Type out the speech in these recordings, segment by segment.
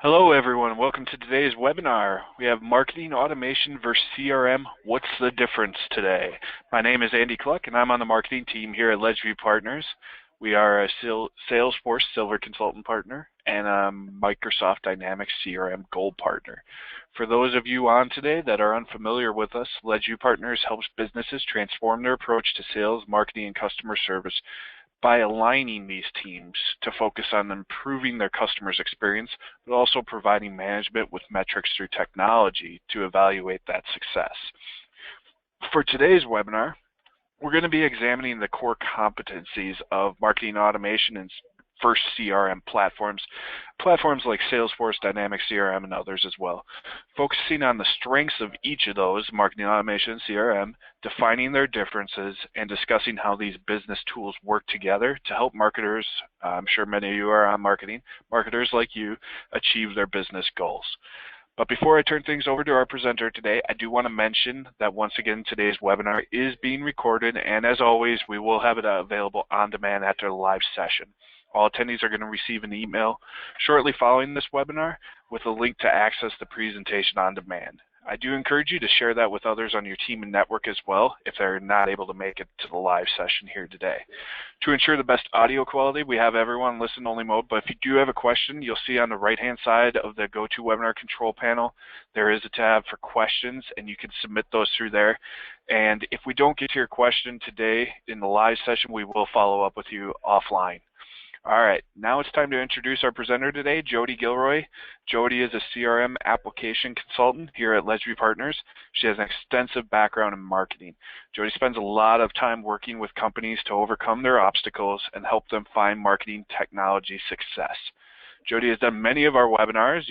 Hello everyone, welcome to today's webinar. We have marketing automation versus CRM. What's the difference today? My name is Andy Cluck and I'm on the marketing team here at Ledgeview Partners. We are a Salesforce Silver Consultant Partner and a Microsoft Dynamics CRM Gold Partner. For those of you on today that are unfamiliar with us, Ledgeview Partners helps businesses transform their approach to sales, marketing, and customer service by aligning these teams to focus on improving their customers' experience, but also providing management with metrics through technology to evaluate that success. For today's webinar, we're going to be examining the core competencies of marketing automation and first CRM platforms like Salesforce, Dynamics CRM, and others as well. Focusing on the strengths of each of those, marketing automation and CRM, defining their differences, and discussing how these business tools work together to help marketers, I'm sure many of you are on marketing, marketers like you, achieve their business goals. But before I turn things over to our presenter today, I do want to mention that once again today's webinar is being recorded, and as always, we will have it available on demand after the live session. All attendees are going to receive an email shortly following this webinar with a link to access the presentation on demand. I do encourage you to share that with others on your team and network as well if they're not able to make it to the live session here today. To ensure the best audio quality, we have everyone listen-only mode, but if you do have a question, you'll see on the right-hand side of the GoToWebinar control panel, there is a tab for questions, and you can submit those through there. And if we don't get to your question today in the live session, we will follow up with you offline. All right, now it's time to introduce our presenter today, Jody Gilroy. Jody is a CRM application consultant here at Ledgeview Partners. She has an extensive background in marketing. Jody spends a lot of time working with companies to overcome their obstacles and help them find marketing technology success. Jody has done many of our webinars,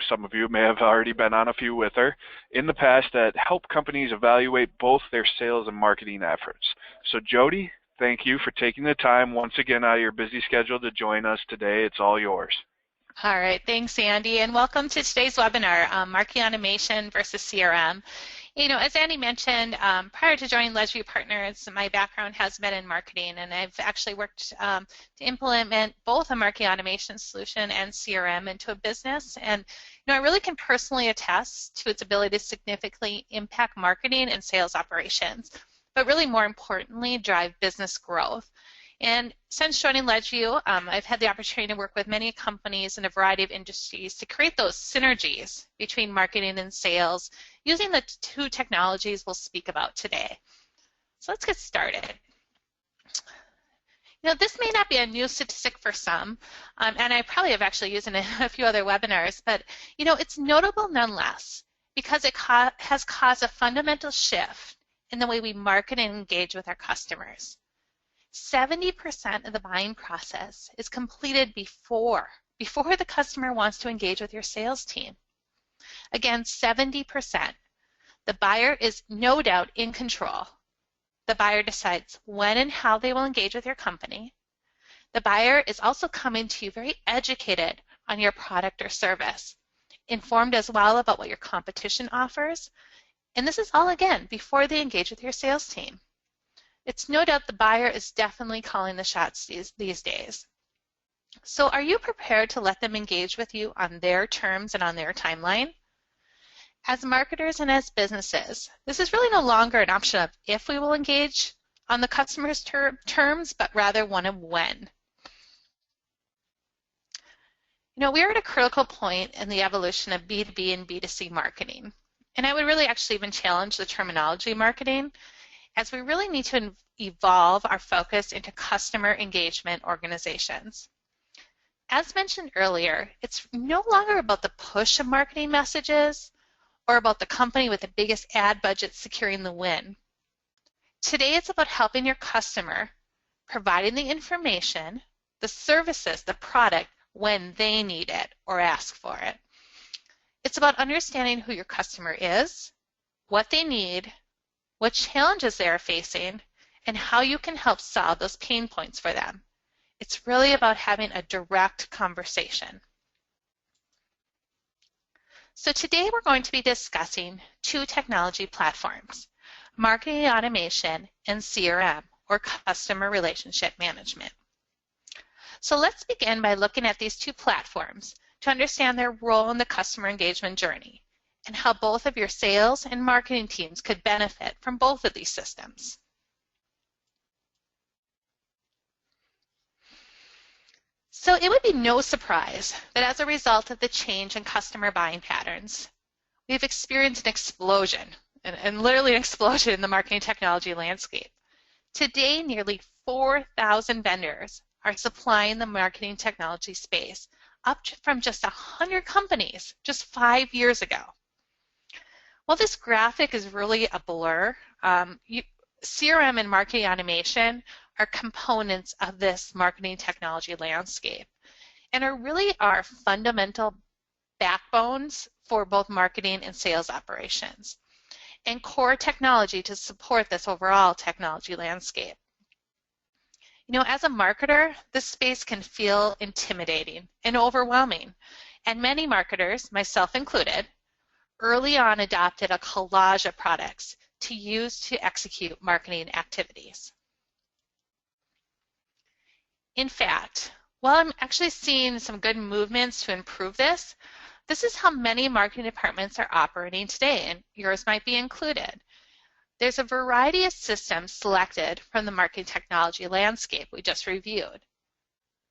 some of you may have already been on a few with her, in the past that help companies evaluate both their sales and marketing efforts. So Jody, thank you for taking the time once again out of your busy schedule to join us today. It's all yours. All right, thanks Andy, and welcome to today's webinar, Marketing Automation versus CRM. You know, as Andy mentioned, prior to joining Ledgeview Partners, my background has been in marketing, and I've actually worked to implement both a marketing automation solution and CRM into a business. And you know, I really can personally attest to its ability to significantly impact marketing and sales operations, but really more importantly, drive business growth. And since joining Ledgeview, I've had the opportunity to work with many companies in a variety of industries to create those synergies between marketing and sales using the two technologies we'll speak about today. So let's get started. You know, this may not be a new statistic for some, and I probably have actually used it in a few other webinars, but you know, it's notable nonetheless because it has caused a fundamental shift in the way we market and engage with our customers. 70% of the buying process is completed before the customer wants to engage with your sales team. Again, 70%. The buyer is no doubt in control. The buyer decides when and how they will engage with your company. The buyer is also coming to you very educated on your product or service, informed as well about what your competition offers. And this is all, again, before they engage with your sales team. It's no doubt the buyer is definitely calling the shots these days. So are you prepared to let them engage with you on their terms and on their timeline? As marketers and as businesses, this is really no longer an option of if we will engage on the customer's terms, but rather one of when. You know, we are at a critical point in the evolution of B2B and B2C marketing. And I would really actually even challenge the terminology marketing, as we really need to evolve our focus into customer engagement organizations. As mentioned earlier, it's no longer about the push of marketing messages or about the company with the biggest ad budget securing the win. Today it's about helping your customer, providing the information, the services, the product when they need it or ask for it. It's about understanding who your customer is, what they need, what challenges they are facing, and how you can help solve those pain points for them. It's really about having a direct conversation. So today we're going to be discussing two technology platforms, marketing automation and CRM, or customer relationship management. So let's begin by looking at these two platforms to understand their role in the customer engagement journey and how both of your sales and marketing teams could benefit from both of these systems. So it would be no surprise that as a result of the change in customer buying patterns, we've experienced an explosion, and literally an explosion in the marketing technology landscape. Today, nearly 4,000 vendors are supplying the marketing technology space, up from just 100 companies just 5 years ago. While this graphic is really a blur, CRM and marketing automation are components of this marketing technology landscape and are really our fundamental backbones for both marketing and sales operations and core technology to support this overall technology landscape. You know, as a marketer, this space can feel intimidating and overwhelming, and many marketers, myself included, early on adopted a collage of products to use to execute marketing activities. In fact, while I'm actually seeing some good movements to improve this, this is how many marketing departments are operating today, and yours might be included. There's a variety of systems selected from the marketing technology landscape we just reviewed,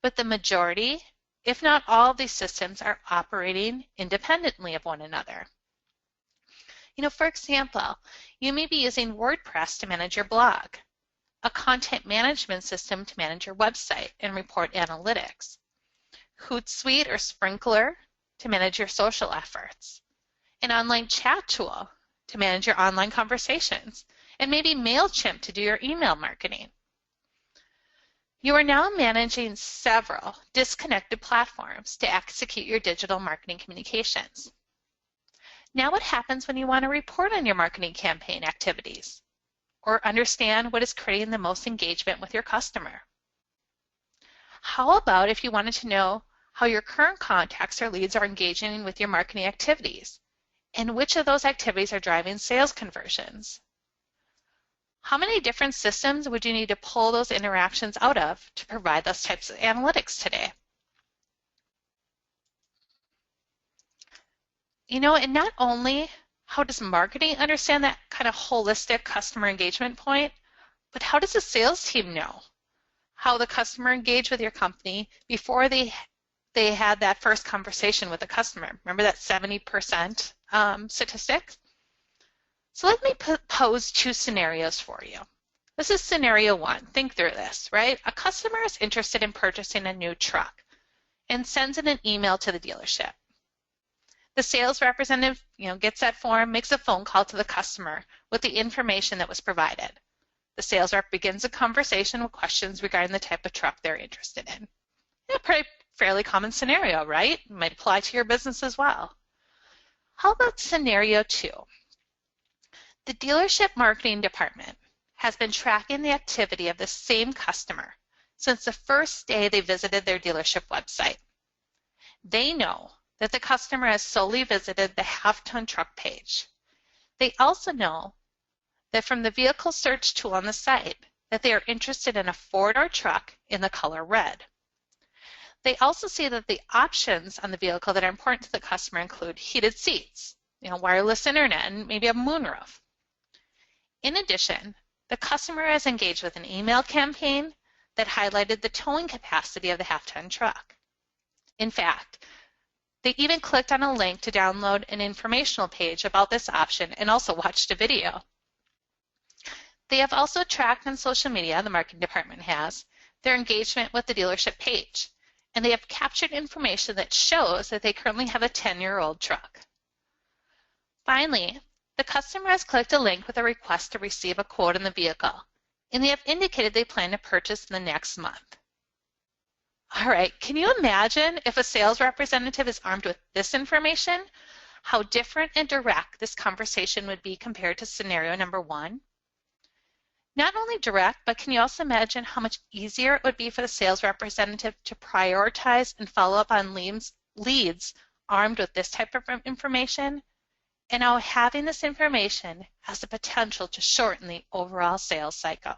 but the majority, if not all of these systems, are operating independently of one another. You know, for example, you may be using WordPress to manage your blog, a content management system to manage your website and report analytics, Hootsuite or Sprinkler to manage your social efforts, an online chat tool to manage your online conversations, and maybe MailChimp to do your email marketing. You are now managing several disconnected platforms to execute your digital marketing communications. Now what happens when you want to report on your marketing campaign activities or understand what is creating the most engagement with your customer? How about if you wanted to know how your current contacts or leads are engaging with your marketing activities and which of those activities are driving sales conversions? How many different systems would you need to pull those interactions out of to provide those types of analytics today? You know, and not only how does marketing understand that kind of holistic customer engagement point, but how does the sales team know how the customer engaged with your company before they had that first conversation with the customer? Remember that 70% statistic? So let me pose two scenarios for you. This is scenario one. Think through this, right? A customer is interested in purchasing a new truck and sends in an email to the dealership. The sales representative, gets that form, makes a phone call to the customer with the information that was provided. The sales rep begins a conversation with questions regarding the type of truck they're interested in. Pretty fairly common scenario, right? It might apply to your business as well. How about scenario two? The dealership marketing department has been tracking the activity of the same customer since the first day they visited their dealership website. They know that the customer has solely visited the half-ton truck page. They also know that from the vehicle search tool on the site that they are interested in a four-door truck in the color red. They also see that the options on the vehicle that are important to the customer include heated seats, wireless internet, and maybe a moonroof. In addition, the customer has engaged with an email campaign that highlighted the towing capacity of the half-ton truck. In fact, they even clicked on a link to download an informational page about this option and also watched a video. They have also tracked on social media, the marketing department has, their engagement with the dealership page, and they have captured information that shows that they currently have a 10-year-old truck. Finally, the customer has clicked a link with a request to receive a quote on the vehicle, and they have indicated they plan to purchase in the next month. All right, can you imagine if a sales representative is armed with this information, how different and direct this conversation would be compared to scenario number one? Not only direct, but can you also imagine how much easier it would be for the sales representative to prioritize and follow up on leads armed with this type of information? And how having this information has the potential to shorten the overall sales cycle.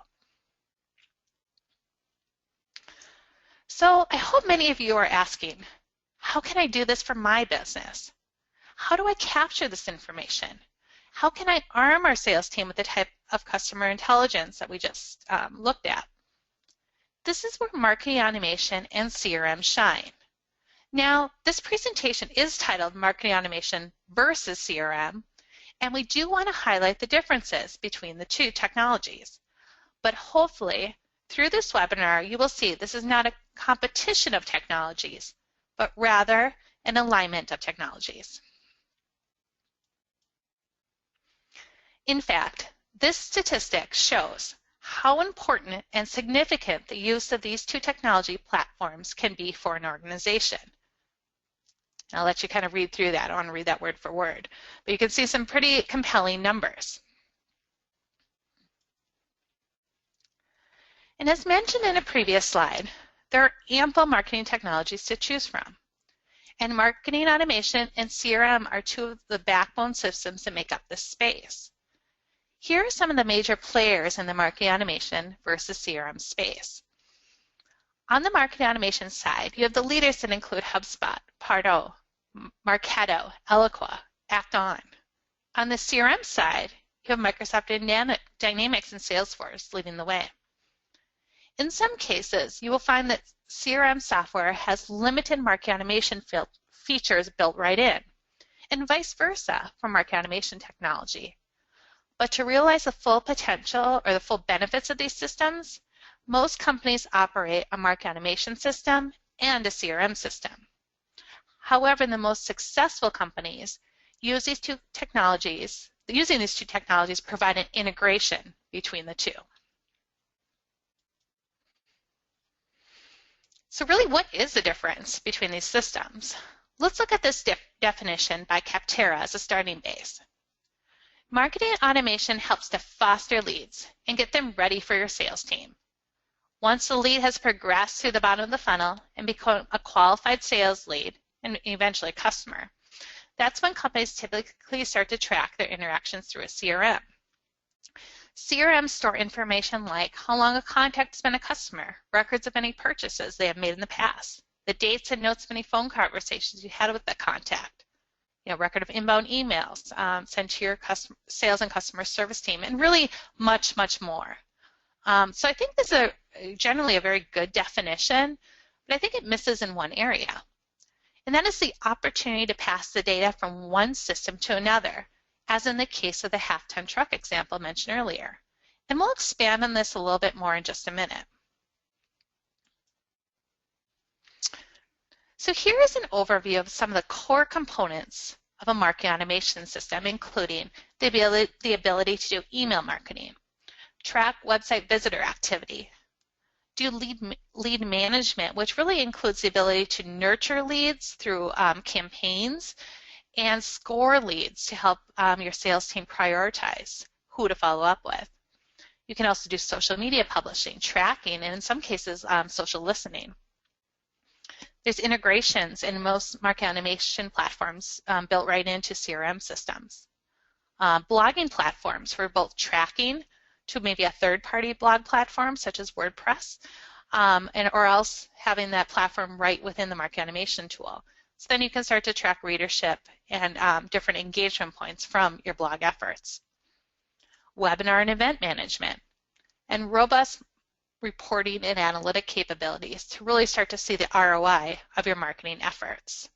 So I hope many of you are asking, how can I do this for my business? How do I capture this information? How can I arm our sales team with the type of customer intelligence that we just looked at? This is where marketing automation and CRM shine. Now, this presentation is titled Marketing Automation versus CRM, and we do want to highlight the differences between the two technologies. But hopefully, through this webinar, you will see this is not a competition of technologies, but rather an alignment of technologies. In fact, this statistic shows how important and significant the use of these two technology platforms can be for an organization. I'll let you kind of read through that. I don't want to read that word for word, but you can see some pretty compelling numbers. And as mentioned in a previous slide, there are ample marketing technologies to choose from. And marketing automation and CRM are two of the backbone systems that make up this space. Here are some of the major players in the marketing automation versus CRM space. On the marketing automation side, you have the leaders that include HubSpot, Pardot, Marketo, Eloqua, ActOn. On the CRM side, you have Microsoft Dynamics and Salesforce leading the way. In some cases, you will find that CRM software has limited marketing automation features built right in, and vice versa for marketing automation technology. But to realize the full potential or the full benefits of these systems, most companies operate a marketing automation system and a CRM system. However, the most successful companies using these two technologies provide an integration between the two. So really, what is the difference between these systems? Let's look at this definition by Capterra as a starting base. Marketing automation helps to foster leads and get them ready for your sales team. Once the lead has progressed through the bottom of the funnel and become a qualified sales lead and eventually a customer, that's when companies typically start to track their interactions through a CRM. CRM store information like how long a contact's been a customer, records of any purchases they have made in the past, the dates and notes of any phone conversations you had with that contact, record of inbound emails sent to your sales and customer service team, and really much, much more. So I think this is generally a very good definition, but I think it misses in one area. And that is the opportunity to pass the data from one system to another, as in the case of the half-ton truck example mentioned earlier. And we'll expand on this a little bit more in just a minute. So here is an overview of some of the core components of a marketing automation system, including the ability to do email marketing, track website visitor activity, do lead management, which really includes the ability to nurture leads through campaigns, and score leads to help your sales team prioritize who to follow up with. You can also do social media publishing, tracking, and in some cases, social listening. There's integrations in most marketing automation platforms built right into CRM systems. Blogging platforms for both tracking to maybe a third-party blog platform such as WordPress, or else having that platform right within the marketing automation tool. So then you can start to track readership and different engagement points from your blog efforts. Webinar and event management, and robust reporting and analytic capabilities to really start to see the ROI of your marketing efforts.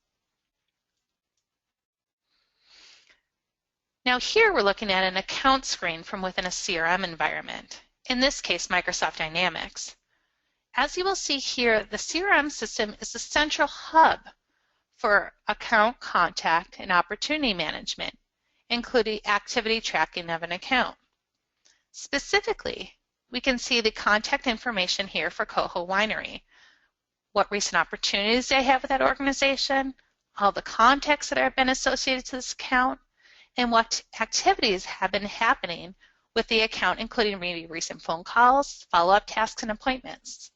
Now here we're looking at an account screen from within a CRM environment, in this case Microsoft Dynamics. As you will see here, the CRM system is the central hub for account contact and opportunity management, including activity tracking of an account. Specifically, we can see the contact information here for Coho Winery, what recent opportunities they have with that organization, all the contacts that have been associated to this account, and what activities have been happening with the account, including maybe recent phone calls, follow-up tasks, and appointments.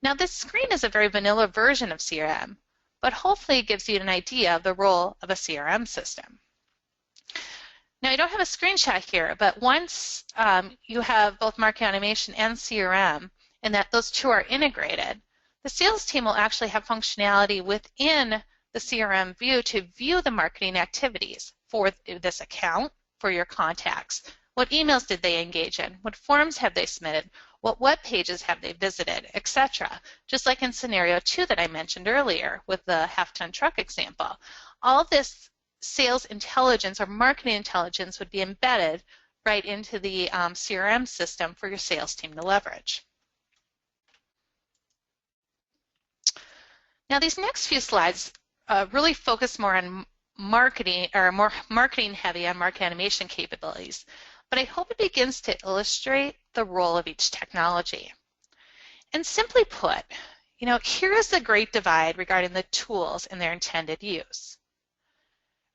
Now this screen is a very vanilla version of CRM, but hopefully it gives you an idea of the role of a CRM system. Now I don't have a screenshot here, but once you have both marketing automation and CRM, and that those two are integrated, the sales team will actually have functionality within the CRM view to view the marketing activities for this account, for your contacts. What emails did they engage in? What forms have they submitted? What web pages have they visited, etc. Just like in scenario 2 that I mentioned earlier with the half-ton truck example. All this sales intelligence or marketing intelligence would be embedded right into the CRM system for your sales team to leverage. Now these next few slides really focus more on marketing, or more marketing heavy on market automation capabilities, but I hope it begins to illustrate the role of each technology. And simply put, here is the great divide regarding the tools and their intended use.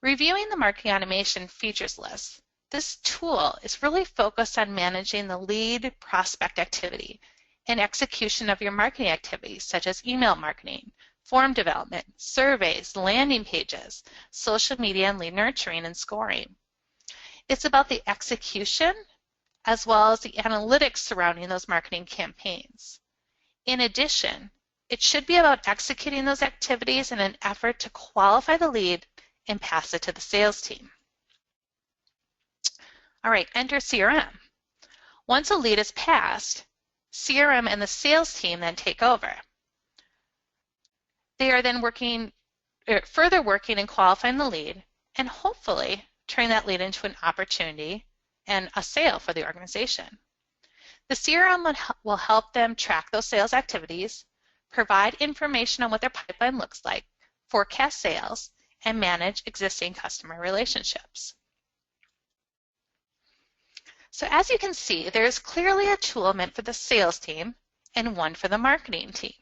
Reviewing the marketing automation features list, this tool is really focused on managing the lead prospect activity and execution of your marketing activities, such as email marketing, form development, surveys, landing pages, social media, and lead nurturing and scoring. It's about the execution as well as the analytics surrounding those marketing campaigns. In addition, it should be about executing those activities in an effort to qualify the lead and pass it to the sales team. All right, enter CRM. Once a lead is passed, CRM and the sales team then take over. They are then further working and qualifying the lead and hopefully turning that lead into an opportunity and a sale for the organization. The CRM will help them track those sales activities, provide information on what their pipeline looks like, forecast sales, and manage existing customer relationships. So as you can see, there is clearly a tool meant for the sales team and one for the marketing team.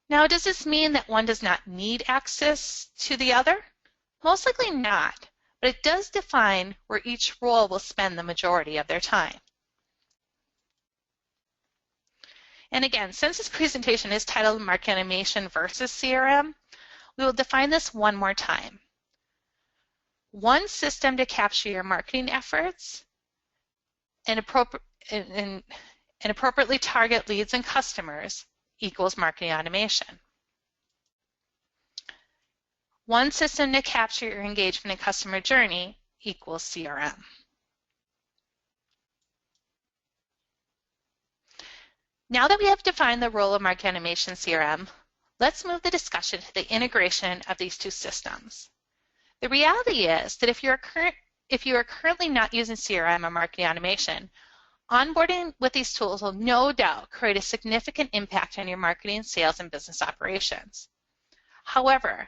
Now, does this mean that one does not need access to the other? Most likely not, but it does define where each role will spend the majority of their time. And again, since this presentation is titled Market Automation versus CRM, we will define this one more time. One system to capture your marketing efforts and appropriately target leads and customers equals marketing automation. One system to capture your engagement and customer journey equals CRM. Now that we have defined the role of market automation CRM, let's move the discussion to the integration of these two systems. The reality is that if you are currently not using CRM or marketing automation, onboarding with these tools will no doubt create a significant impact on your marketing, sales, and business operations. However,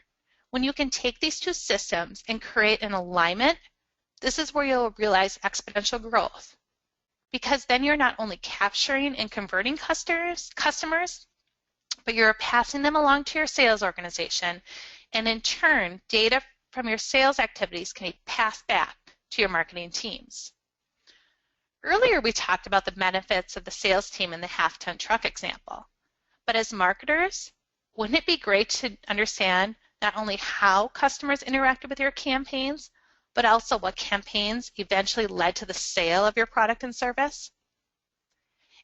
when you can take these two systems and create an alignment, this is where you'll realize exponential growth. Because then you're not only capturing and converting customers, but you're passing them along to your sales organization, and in turn, data from your sales activities can be passed back to your marketing teams. Earlier, we talked about the benefits of the sales team in the half-ton truck example. But as marketers, wouldn't it be great to understand not only how customers interacted with your campaigns, but also what campaigns eventually led to the sale of your product and service?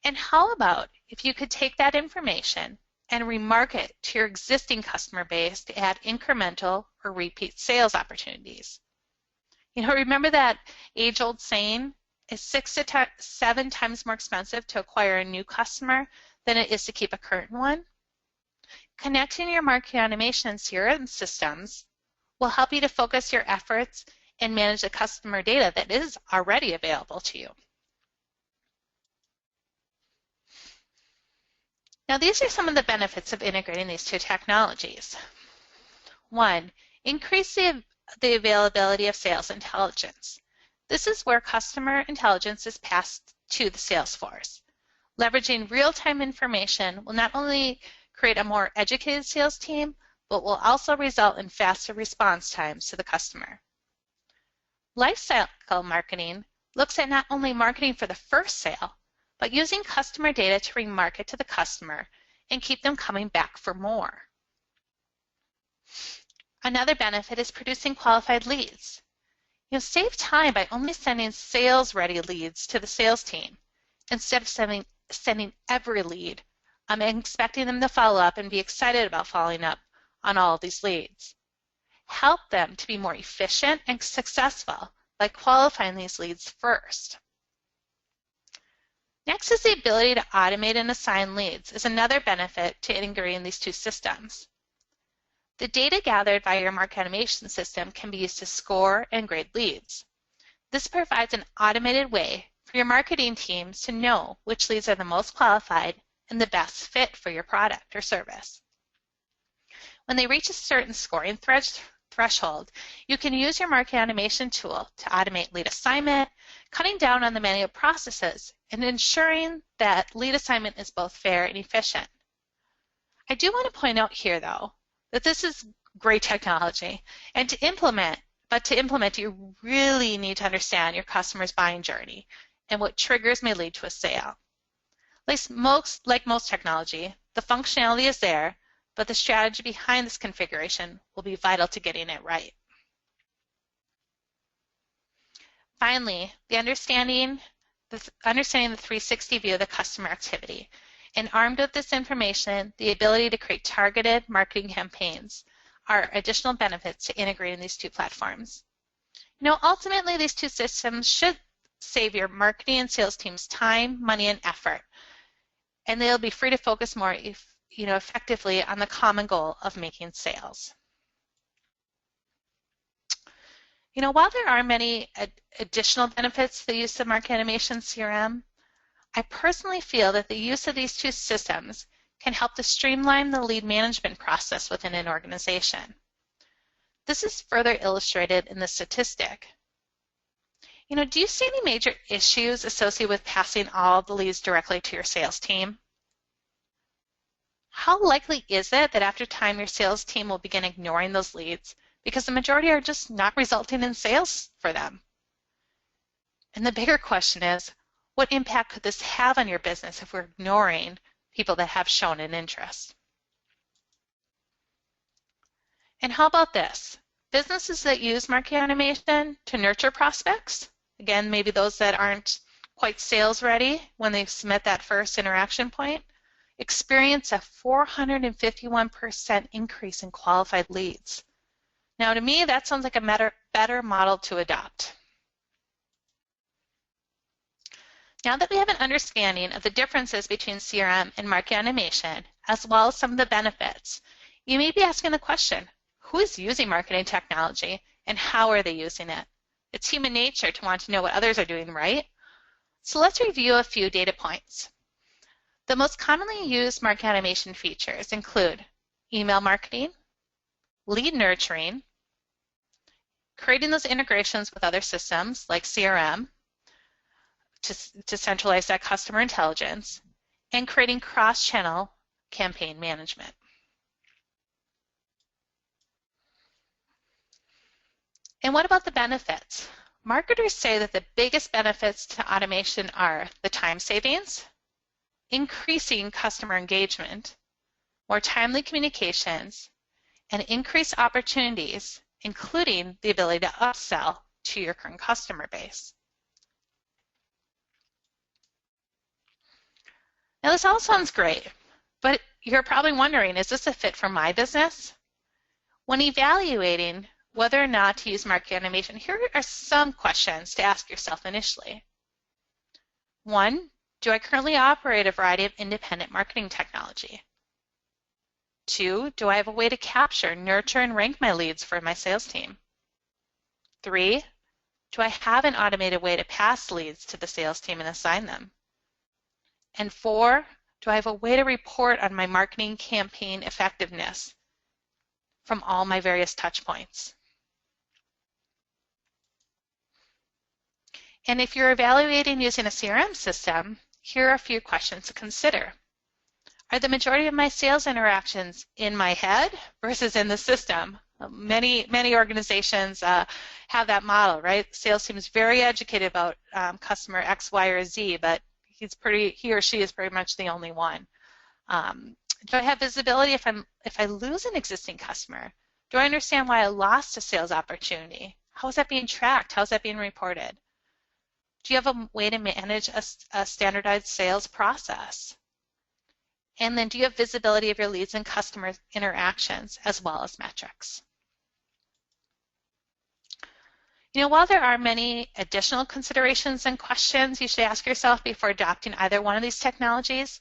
And how about if you could take that information and remarket to your existing customer base to add incremental or repeat sales opportunities? Remember that age-old saying, it's 6 to 7 times more expensive to acquire a new customer than it is to keep a current one? Connecting your marketing automation and CRM systems will help you to focus your efforts and manage the customer data that is already available to you. Now, these are some of the benefits of integrating these two technologies. 1, increase the availability of sales intelligence. This is where customer intelligence is passed to the sales force. Leveraging real-time information will not only create a more educated sales team, but will also result in faster response times to the customer. Lifecycle marketing looks at not only marketing for the first sale, but using customer data to remarket to the customer and keep them coming back for more. Another benefit is producing qualified leads. You'll save time by only sending sales-ready leads to the sales team instead of sending every lead and expecting them to follow up and be excited about following up on all of these leads. help them to be more efficient and successful by qualifying these leads first. Next is the ability to automate and assign leads is another benefit to integrating these two systems. The data gathered by your market automation system can be used to score and grade leads. This provides an automated way for your marketing teams to know which leads are the most qualified and the best fit for your product or service. When they reach a certain scoring threshold, you can use your market automation tool to automate lead assignment, cutting down on the manual processes and ensuring that lead assignment is both fair and efficient. I do want to point out here, though, that this is great technology, and to implement, you really need to understand your customer's buying journey and what triggers may lead to a sale. Like most technology, the functionality is there, but the strategy behind this configuration will be vital to getting it right. Finally, understanding the 360 view of the customer activity. And armed with this information, the ability to create targeted marketing campaigns are additional benefits to integrating these two platforms. Ultimately, these two systems should save your marketing and sales teams time, money, and effort, and they'll be free to focus more effectively on the common goal of making sales. While there are many additional benefits to the use of market automation CRM, I personally feel that the use of these two systems can help to streamline the lead management process within an organization. This is further illustrated in the statistic. Do you see any major issues associated with passing all the leads directly to your sales team? How likely is it that after time your sales team will begin ignoring those leads because the majority are just not resulting in sales for them? And the bigger question is, what impact could this have on your business if we're ignoring people that have shown an interest? And how about this? Businesses that use market automation to nurture prospects, again, maybe those that aren't quite sales ready when they submit that first interaction point, experience a 451% increase in qualified leads. Now, to me, that sounds like a better model to adopt. Now that we have an understanding of the differences between CRM and market automation, as well as some of the benefits, you may be asking the question, who is using marketing technology and how are they using it? It's human nature to want to know what others are doing, right? So let's review a few data points. The most commonly used market automation features include email marketing, lead nurturing, creating those integrations with other systems like CRM to centralize that customer intelligence, and creating cross-channel campaign management. And what about the benefits? Marketers say that the biggest benefits to automation are the time savings, increasing customer engagement, more timely communications, and increased opportunities, including the ability to upsell to your current customer base. Now, this all sounds great, but you're probably wondering, is this a fit for my business? When evaluating whether or not to use market automation, here are some questions to ask yourself initially. 1, do I currently operate a variety of independent marketing technology? 2, do I have a way to capture, nurture, and rank my leads for my sales team? 3, do I have an automated way to pass leads to the sales team and assign them? And 4, do I have a way to report on my marketing campaign effectiveness from all my various touch points? And if you're evaluating using a CRM system, here are a few questions to consider. Are the majority of my sales interactions in my head versus in the system? Many organizations have that model, right? Sales team is very educated about customer X, Y, or Z, but he or she is pretty much the only one. Do I have visibility if I lose an existing customer? Do I understand why I lost a sales opportunity? How is that being tracked? How is that being reported? Do you have a way to manage a standardized sales process? And then do you have visibility of your leads and customer interactions as well as metrics? While there are many additional considerations and questions you should ask yourself before adopting either one of these technologies,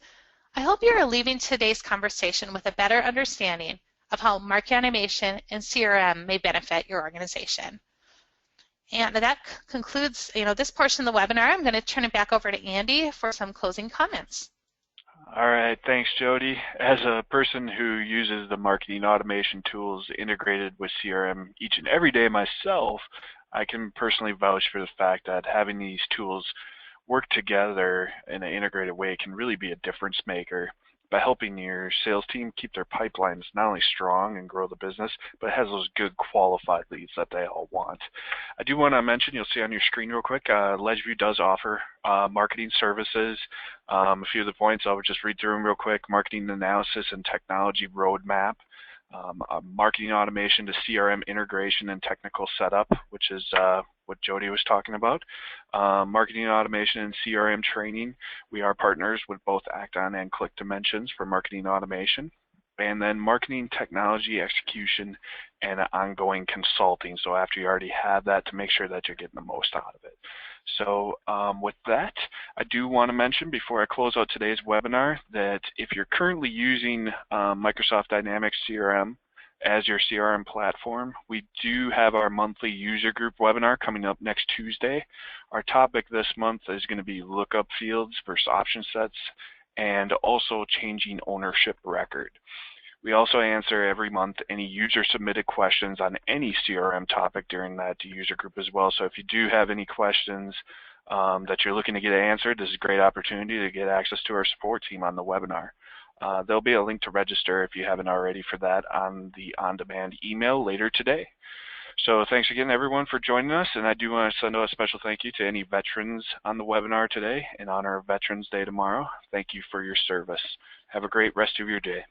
I hope you are leaving today's conversation with a better understanding of how marketing automation and CRM may benefit your organization. And that concludes, this portion of the webinar. I'm going to turn it back over to Andy for some closing comments. All right, thanks, Jody. As a person who uses the marketing automation tools integrated with CRM each and every day myself, I can personally vouch for the fact that having these tools work together in an integrated way can really be a difference maker by helping your sales team keep their pipelines not only strong and grow the business, but has those good qualified leads that they all want. I do want to mention, you'll see on your screen real quick, LedgeView does offer marketing services. A few of the points I'll just read through them real quick: marketing analysis and technology roadmap, marketing automation to CRM integration and technical setup, which is what Jody was talking about. Marketing automation and CRM training. We are partners with both Acton and Click Dimensions for marketing automation. And then marketing technology execution and ongoing consulting. So after you already have that, to make sure that you're getting the most out of it. So with that, I do want to mention before I close out today's webinar that if you're currently using Microsoft Dynamics CRM as your CRM platform, we do have our monthly user group webinar coming up next Tuesday. Our topic this month is going to be lookup fields versus option sets and also changing ownership record. We also answer every month any user-submitted questions on any CRM topic during that user group as well. So if you do have any questions that you're looking to get answered, this is a great opportunity to get access to our support team on the webinar. There'll be a link to register if you haven't already for that on the on-demand email later today. So thanks again, everyone, for joining us, and I do want to send out a special thank you to any veterans on the webinar today in honor of Veterans Day tomorrow. Thank you for your service. Have a great rest of your day.